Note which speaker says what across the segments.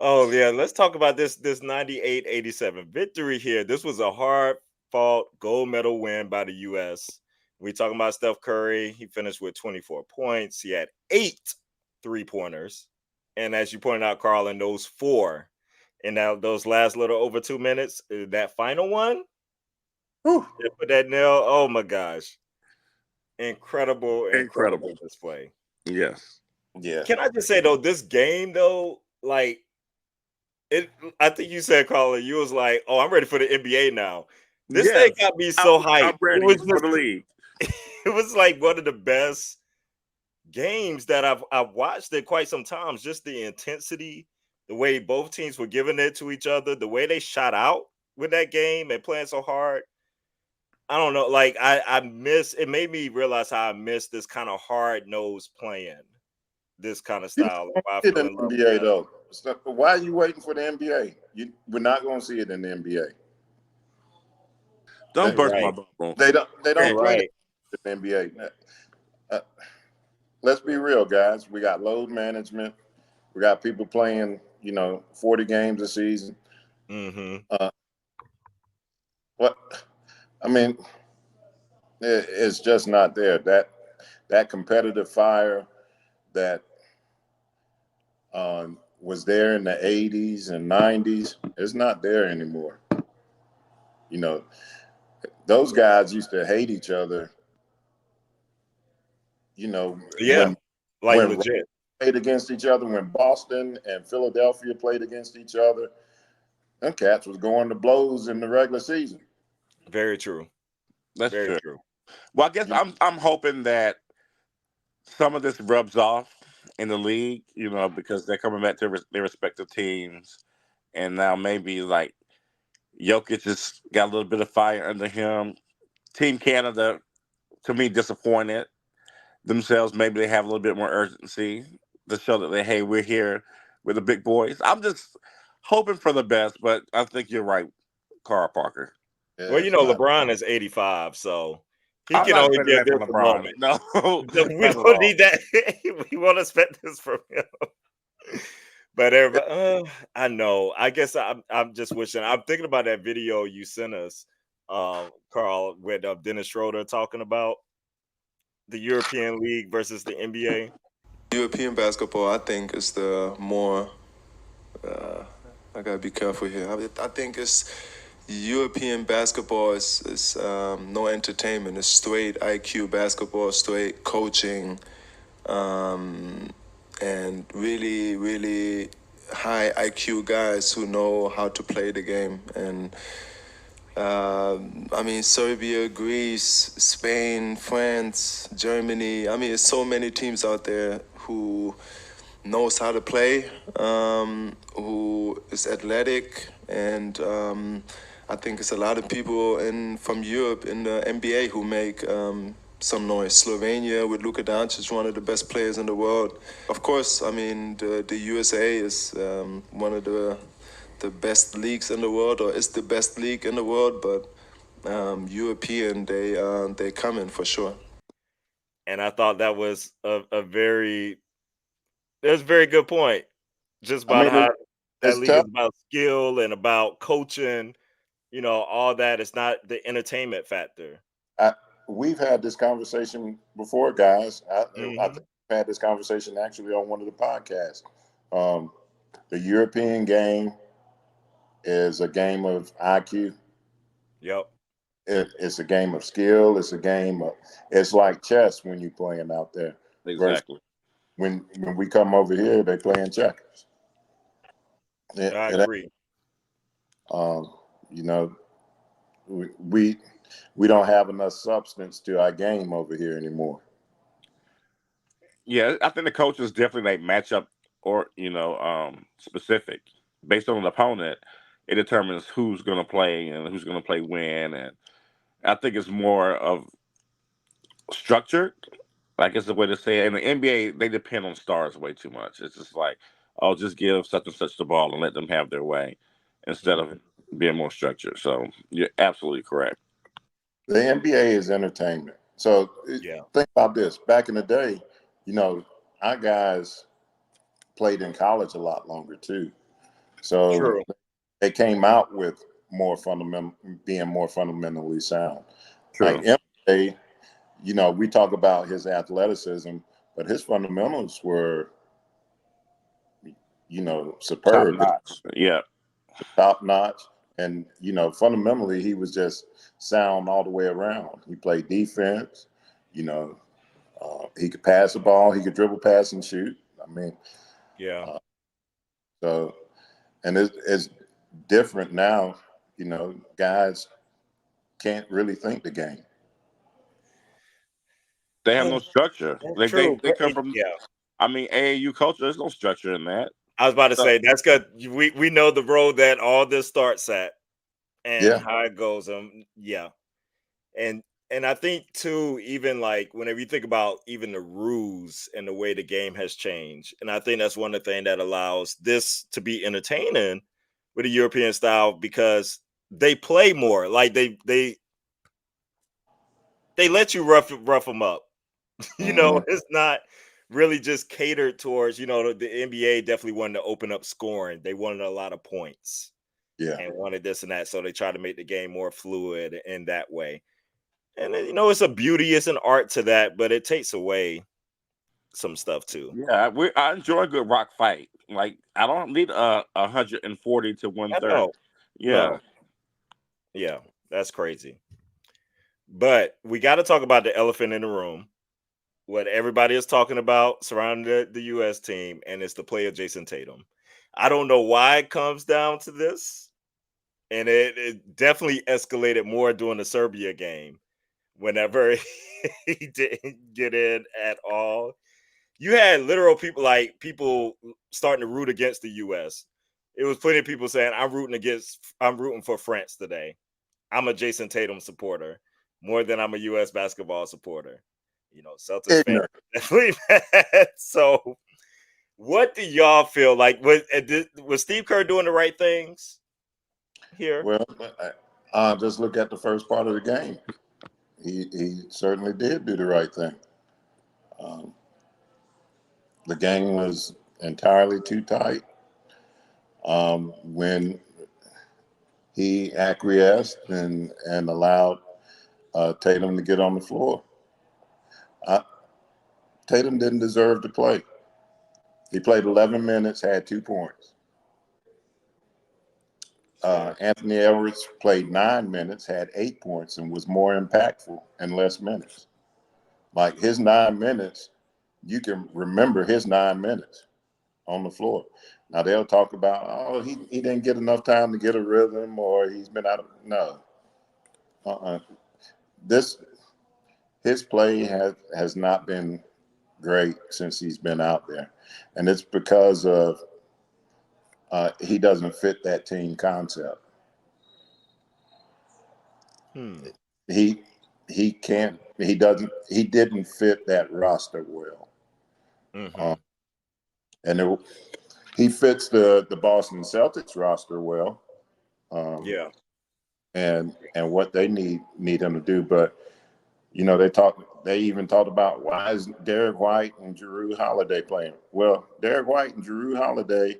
Speaker 1: Oh yeah, let's talk about this 98-87 victory here. This was a hard fought gold medal win by the US. We talking about Steph Curry. He finished with 24 points. He had 8 3-pointers. And as you pointed out, Carl, in those four, and now those last little over 2 minutes, that final one,
Speaker 2: Whew.
Speaker 1: they put that nail. Oh my gosh. Incredible,
Speaker 3: Incredible.
Speaker 1: incredible display.
Speaker 3: Yes.
Speaker 2: Yeah.
Speaker 1: Can I just say though, this game though, like it, I think you said, Carla, you was like, "Oh, I'm ready for the NBA now." This thing
Speaker 3: Yes.
Speaker 1: got me so
Speaker 3: I'm
Speaker 1: hyped. It
Speaker 3: ready
Speaker 1: was
Speaker 3: for
Speaker 1: just,
Speaker 3: the league.
Speaker 1: it was like one of the best games that I've watched in quite some times. Just the intensity, the way both teams were giving it to each other, the way they shot out with that game and playing so hard. I don't know. Like I miss. It made me realize how I miss this kind of hard nosed playing, this kind of
Speaker 2: You're not
Speaker 1: style.
Speaker 2: going
Speaker 1: I
Speaker 2: to see it
Speaker 1: fell
Speaker 2: in
Speaker 1: in
Speaker 2: the
Speaker 1: love with
Speaker 2: NBA,
Speaker 1: that.
Speaker 2: though. So, why are you waiting for the NBA? We're not going to see it in the NBA.
Speaker 3: Don't
Speaker 2: They,
Speaker 1: You're
Speaker 3: burst my
Speaker 1: right.
Speaker 3: bubble.
Speaker 2: they
Speaker 1: You're
Speaker 2: don't play that
Speaker 1: right.
Speaker 2: in the NBA. Uh, let's be real, guys. We got load management. We got people playing, 40 games a season.
Speaker 1: Hmm.
Speaker 2: Uh, what? I mean, it's just not there. That competitive fire that was there in the 80s and 90s is not there anymore. You know, those guys used to hate each other. You know,
Speaker 1: Yeah, like
Speaker 2: when
Speaker 1: legit.
Speaker 2: played against each other, when Boston and Philadelphia played against each other, them cats was going to blows in the regular season.
Speaker 1: Very true.
Speaker 3: That's
Speaker 1: Very
Speaker 3: true.
Speaker 1: true.
Speaker 3: Well, I guess
Speaker 2: You
Speaker 3: I'm hoping that some of this rubs off in the league, because they're coming back to their respective teams, and now maybe like Jokic just got a little bit of fire under him. Team Canada, to me, disappointed themselves. Maybe they have a little bit more urgency to show that hey, we're here with the big boys. I'm just hoping for the best, but I think you're right, Carl Parker.
Speaker 1: Well,
Speaker 2: it's not.
Speaker 1: LeBron is 85, so he
Speaker 3: I'm
Speaker 1: can
Speaker 3: not
Speaker 1: only
Speaker 3: expecting
Speaker 1: give
Speaker 3: that from
Speaker 1: this a
Speaker 3: LeBron.
Speaker 1: moment.
Speaker 3: No,
Speaker 1: We
Speaker 3: not at
Speaker 1: don't
Speaker 3: all.
Speaker 1: need that. We won't expect this from him. But everybody, I know. I guess I'm just wishing. I'm thinking about that video you sent us, Carl, with Dennis Schroder talking about the European League versus the NBA.
Speaker 4: European basketball, I think, is the more. I gotta be careful here. I think it's European basketball is no entertainment. It's straight IQ basketball, straight coaching, and really, really high IQ guys who know how to play the game. And I mean, Serbia, Greece, Spain, France, Germany. I mean, there's so many teams out there who knows how to play, who is athletic, and I think it's a lot of people from Europe in the NBA who make some noise. Slovenia with Luka Doncic, one of the best players in the world. Of course, I mean the USA is one of the best leagues in the world, or is the best league in the world, but European, they come in for sure.
Speaker 1: And I thought that was a very that's a very good point. Just
Speaker 2: I
Speaker 1: about
Speaker 2: mean,
Speaker 1: how that
Speaker 2: it's
Speaker 1: league
Speaker 2: tough.
Speaker 1: is about skill and about coaching, all that. It's not the entertainment factor.
Speaker 2: I, we've had this conversation before, guys. I think
Speaker 1: Hmm.
Speaker 2: we've had this conversation actually on one of the podcasts. Um, the European game is a game of IQ.
Speaker 1: Yep.
Speaker 2: It's a game of skill. It's like chess when you're playing out there. Versus
Speaker 3: Exactly.
Speaker 2: when we come over here, they playing checkers.
Speaker 1: I
Speaker 2: It
Speaker 1: agree.
Speaker 2: um, you know, we we don't have enough substance to our game over here anymore.
Speaker 3: Yeah, I think the coaches definitely like matchup or specific based on the opponent. It determines who's going to play and who's going to play when, and I think it's more of structured. I guess the way to say it. In the NBA, they depend on stars way too much. It's just like, oh, just give such and such the ball and let them have their way, instead of
Speaker 1: Mhm.
Speaker 3: being more structured. So you're absolutely correct.
Speaker 2: The NBA is entertainment. So
Speaker 1: Yeah.
Speaker 2: think about this. Back in the day, you know, our guys played in college a lot longer too. So
Speaker 1: True.
Speaker 2: they came out with being more fundamentally sound. Like
Speaker 3: True.
Speaker 2: MJ, we talk about his athleticism, but his fundamentals were,
Speaker 3: Top
Speaker 2: superb,
Speaker 3: notch. Yeah.
Speaker 2: top notch. And, fundamentally, he was just sound all the way around. He played defense, you know, he could pass the ball, he could dribble, pass, and shoot. I mean,
Speaker 1: Yeah.
Speaker 2: uh, so, and it's different now, guys can't really think the game.
Speaker 3: They have no structure.
Speaker 1: That's
Speaker 3: They they
Speaker 1: true.
Speaker 3: they come from.
Speaker 1: Yeah.
Speaker 3: I mean, AAU culture. There's no structure in that.
Speaker 1: I was about to
Speaker 3: So
Speaker 1: say that's good. We know the road that all this starts at and
Speaker 2: Yeah.
Speaker 1: how it goes. Yeah. And I think too, even like whenever you think about even the rules and the way the game has changed, and I think that's one of the things that allows this to be entertaining with the European style because they play more. Like they let you rough them up.
Speaker 2: Mhm.
Speaker 1: It's not really just catered towards, the NBA definitely wanted to open up scoring. They wanted a lot of points
Speaker 2: Yeah.
Speaker 1: and wanted this and that. So they try to make the game more fluid in that way. And it's a beauty, it's an art to that, but it takes away some stuff too.
Speaker 3: yeah, I enjoy a good rock fight. Like I don't need 140 to
Speaker 1: I
Speaker 3: 130.
Speaker 1: know.
Speaker 3: Yeah.
Speaker 1: No. Yeah, that's crazy. But we got to talk about the elephant in the room. What everybody is talking about surrounding the US team, and it's the play of Jason Tatum. I don't know why it comes down to this. And it definitely escalated more during the Serbia game whenever he didn't get in at all. You had literal people starting to root against the US. It was plenty of people saying, I'm rooting for France today. I'm a Jason Tatum supporter more than I'm a US basketball supporter. Celtics fans
Speaker 2: Ignorant.
Speaker 1: definitely mad. So what do y'all feel like? Was Steve Kerr doing the right things here?
Speaker 2: Well, just look at the first part of the game. He certainly did do the right thing. Um, the game was entirely too tight. When he acquiesced and allowed Tatum to get on the floor, uh, Tatum didn't deserve to play. He played 11 minutes, had 2 points.
Speaker 1: Fair.
Speaker 2: Anthony Edwards played 9 minutes, had 8 points, and was more impactful in less minutes. Like his 9 minutes, you can remember his 9 minutes on the floor. Now they'll talk about, oh, he didn't get enough time to get a rhythm, or he's been out of no. This his play has not been great since he's been out there, and it's because of he doesn't fit that team concept.
Speaker 1: Hmm.
Speaker 2: He he can't. He doesn't. He didn't fit that roster well,
Speaker 1: Mm-hmm.
Speaker 2: uh, and he fits the Boston Celtics roster well, um,
Speaker 1: Yeah.
Speaker 2: and what they need him to do. But they even talked about why is Derek White and Jrue Holiday playing? Well, Derek White and Jrue Holiday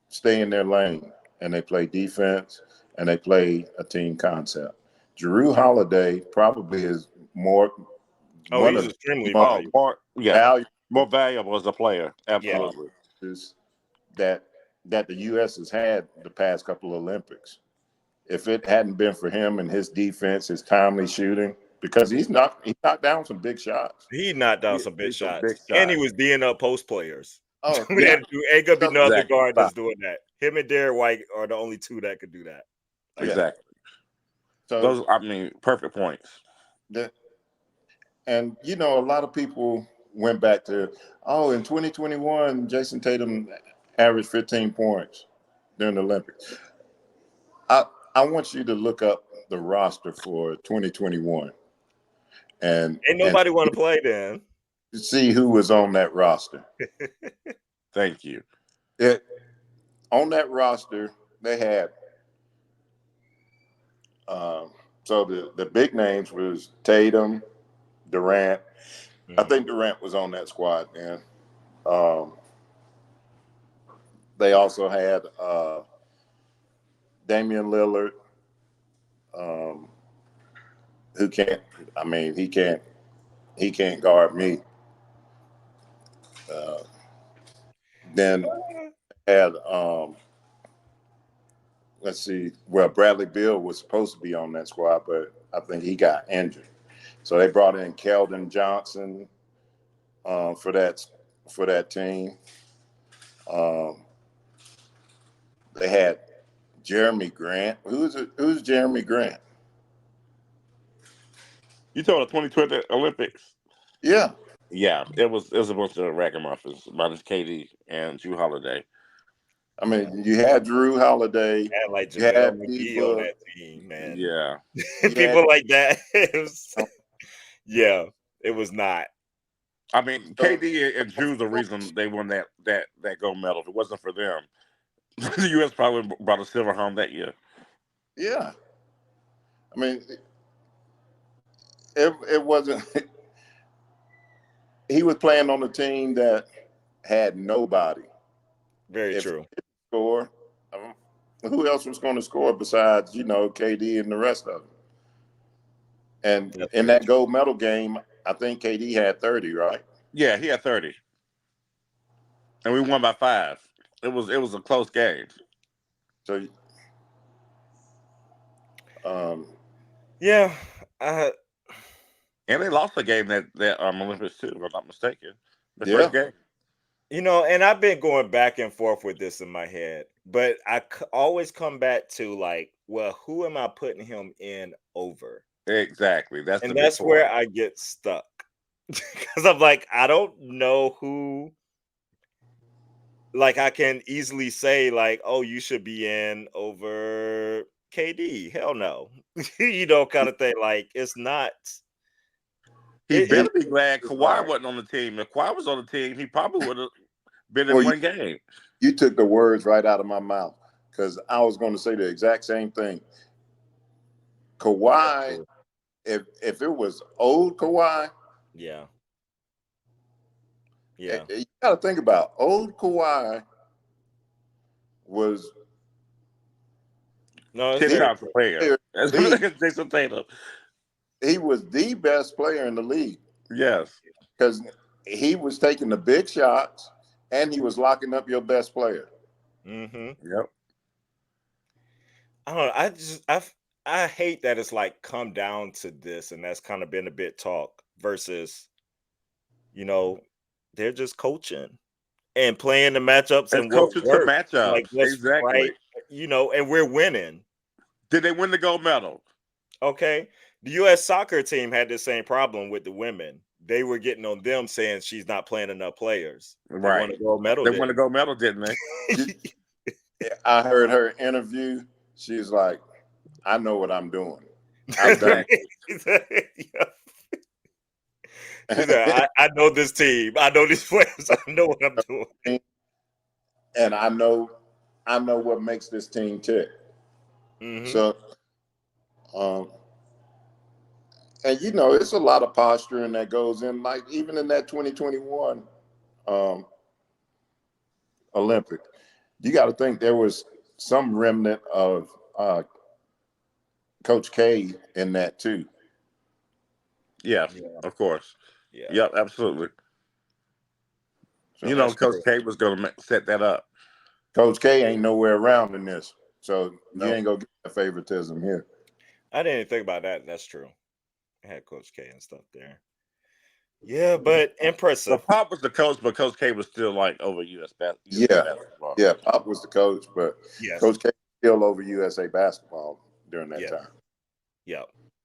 Speaker 2: stay in their lane and they play defense and they play a team concept. Jrue Holiday probably is
Speaker 1: Oh,
Speaker 2: one
Speaker 1: he's
Speaker 2: of the
Speaker 1: extremely
Speaker 2: most
Speaker 3: Oh,
Speaker 1: valuable.
Speaker 3: yeah,
Speaker 2: valuable
Speaker 3: more valuable as a player.
Speaker 1: Yeah.
Speaker 3: Absolutely.
Speaker 2: players that the U.S. has had the past couple of Olympics. If it hadn't been for him and his defense, his timely shooting, because he knocked down some big shots.
Speaker 1: He knocked down
Speaker 3: He
Speaker 1: some big
Speaker 3: he's some
Speaker 1: shots.
Speaker 3: big
Speaker 1: And he
Speaker 3: shots.
Speaker 1: was D'ing up post players.
Speaker 2: Oh yeah,
Speaker 3: Yeah,
Speaker 1: Ain't gonna be no other
Speaker 3: exactly.
Speaker 1: guard that's
Speaker 3: Stop.
Speaker 1: doing that. Him and Derek White are the only two that could do that.
Speaker 2: yeah.
Speaker 3: Exactly.
Speaker 2: So
Speaker 3: Those, I mean, perfect points.
Speaker 2: the and a lot of people went back to, oh, in 2021, Jason Tatum averaged 15 points during the Olympics. I I want you to look up the roster for 2021 and
Speaker 1: Ain't nobody want to play then.
Speaker 2: see who was on that roster.
Speaker 3: Thank you.
Speaker 2: It On that roster they had um, so the big names was Tatum, Durant. I
Speaker 1: Mhm.
Speaker 2: think Durant was on that squad, man. Um, They also had Damian Lillard, um, who can't. I mean, he can't guard me. Uh, then had let's see. Well, Bradley Beal was supposed to be on that squad, but I think he got injured. So they brought in Keldon Johnson for that team. Um, they had Jeremy Grant. Who's Jeremy Grant?
Speaker 3: You told the 2020 Olympics.
Speaker 2: Yeah.
Speaker 3: Yeah, it was a bunch of ragamuffins, minus KD and Drew Holiday.
Speaker 2: I mean, you had Drew Holiday,
Speaker 1: I had like
Speaker 2: you
Speaker 1: JaVale
Speaker 2: had
Speaker 1: McGee on
Speaker 2: people,
Speaker 1: that team, man.
Speaker 3: Yeah,
Speaker 2: you had,
Speaker 1: People like that. Yeah, it was not.
Speaker 3: I mean KD and Drew's the reason they won that gold medal. If it wasn't for them, the U.S. probably brought a silver home that year.
Speaker 2: yeah. I mean, it wasn't. He was playing on a team that had nobody.
Speaker 1: Very
Speaker 2: If he
Speaker 1: true.
Speaker 2: didn't score, who else was going to score besides KD and the rest of them? And
Speaker 1: That's
Speaker 2: in
Speaker 1: very
Speaker 2: that
Speaker 1: true.
Speaker 2: gold medal game, I think KD had 30, right?
Speaker 3: Yeah, he had 30, and we won by 5. It was a close game.
Speaker 2: So, um,
Speaker 1: Yeah,
Speaker 3: And they lost the game that Olympics too, if I'm not mistaken. The
Speaker 2: yeah,
Speaker 3: first game.
Speaker 1: and I've been going back and forth with this in my head, but always come back to like, well, who am I putting him in over?
Speaker 3: Exactly. That's the
Speaker 1: And
Speaker 3: big
Speaker 1: that's where
Speaker 3: point.
Speaker 1: I get stuck because I'm like, I don't know who. Like, I can easily say, like, oh, you should be in over KD. Hell no, kind of thing. Like, it's not.
Speaker 3: He
Speaker 1: It
Speaker 3: better be glad
Speaker 2: it's
Speaker 3: Kawhi
Speaker 2: hard.
Speaker 3: wasn't on the team. If Kawhi was on the team, he probably would have been in
Speaker 2: Well,
Speaker 3: one game.
Speaker 2: you took the words right out of my mouth because I was going to say the exact same thing.
Speaker 1: That's
Speaker 2: Kawhi,
Speaker 1: true.
Speaker 2: if it was old Kawhi,
Speaker 1: Yeah, yeah.
Speaker 2: you got to think about old Kawhi was
Speaker 1: No, it's
Speaker 3: 10
Speaker 1: very
Speaker 3: times a
Speaker 1: true.
Speaker 3: player.
Speaker 2: player in
Speaker 3: That's
Speaker 2: the league.
Speaker 3: Jason Tatum.
Speaker 2: He was the best player in the league
Speaker 3: Yes.
Speaker 2: because he was taking the big shots and he was locking up your best player.
Speaker 1: Mm-hmm.
Speaker 3: Yep.
Speaker 1: I don't know. I hate that it's like come down to this, and that's kind of been a bit talk versus, you know, they're just coaching and playing the matchups
Speaker 3: It's
Speaker 1: and what
Speaker 3: coaching to
Speaker 1: works. Like
Speaker 3: matchups.
Speaker 1: what's right,
Speaker 3: Exactly.
Speaker 1: and we're winning.
Speaker 3: Did they win the gold medal?
Speaker 1: Okay. The US soccer team had the same problem with the women. They were getting on them saying she's not playing enough players. They won a
Speaker 3: Right.
Speaker 1: gold medal,
Speaker 3: They won the
Speaker 1: didn't
Speaker 3: gold medal, didn't they?
Speaker 2: I heard her interview. She's like, I know what I'm doing. I've done
Speaker 3: Exactly.
Speaker 1: Yeah. She said, I know this team. I know these players. I know what I'm doing.
Speaker 2: and I know what makes this team tick.
Speaker 1: Mm-hmm.
Speaker 2: So, um, and it's a lot of posturing that goes in. Like even in that 2021 Olympic, you got to think there was some remnant of Coach K in that too.
Speaker 3: Yeah,
Speaker 1: Yeah.
Speaker 3: of course.
Speaker 1: Yeah.
Speaker 3: Yep, absolutely.
Speaker 2: So
Speaker 1: That's
Speaker 3: Coach
Speaker 1: true.
Speaker 3: K was going to set that up.
Speaker 2: Coach K ain't nowhere around in this. So you
Speaker 3: No.
Speaker 2: ain't gonna get that favoritism here.
Speaker 1: I didn't even think about that. That's true. I had Coach K and stuff there. Yeah, but
Speaker 3: Well,
Speaker 1: impressive.
Speaker 3: Pop was the coach, but Coach K was still like over USA
Speaker 2: Yeah,
Speaker 3: basketball.
Speaker 2: yeah. Pop was the coach, but
Speaker 1: Yes.
Speaker 2: Coach K was still over USA basketball during that
Speaker 1: Yes.
Speaker 2: time.
Speaker 1: Yep.